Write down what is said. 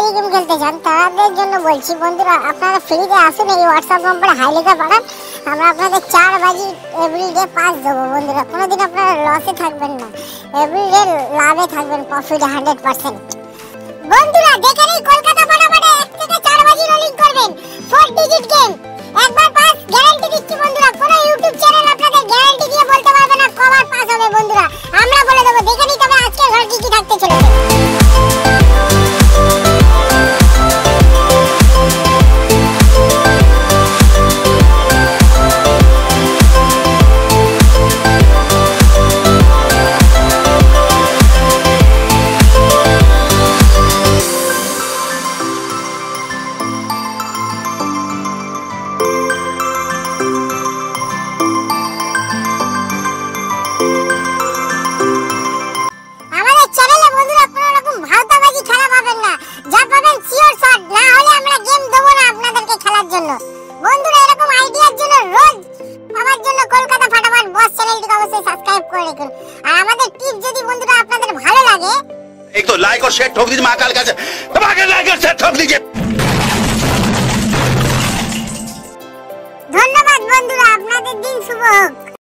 ফাটাফাটি গেম খেলতে চান তাদের জন্য বলছি বন্ধুরা, আপনারা ফ্রিতে আসুন, এই হোয়াটসঅ্যাপ নম্বরে হাইলিকা পাঠান, আমরা আপনাদের 4 বাজি এভরিডে পাস দেবো বন্ধুরা। কোনোদিন আপনারা লসে থাকবেন না, এভরিডে লাভে থাকবেন, প্রফিটে 100%। বন্ধুরা দেখে নিন, কলকাতা ফাটাফাটে 1 থেকে 4 বাজি রোলিং করবেন, 4 ডিজিট গেম, একবার পাস গ্যারান্টি দিচ্ছি বন্ধুরা। কোনো ইউটিউব চ্যানেল আপনাদের গ্যারান্টি দিয়ে বলতে পারবে না কবার পাস হবে বন্ধুরা, আমরা বলে দেবো। দেখে নিই তবে আজকে ঘর কি থাকতে চলেছে। বন্ধুরা এরকম আইডিয়ার জন্য রোজ পাওয়ার জন্য কলকাতা ফাটাফাট বস চ্যানেলটিকে অবশ্যই সাবস্ক্রাইব করে রাখুন। আর আমাদের টিপ যদি বন্ধুরা আপনাদের ভালো লাগে, एक तो लाइक और शेयर ठोक दीजिए महाकाल का, दबा के लाइक और शेयर ठोक दीजिए। ধন্যবাদ বন্ধুরা, আপনাদের দিন শুভ হোক।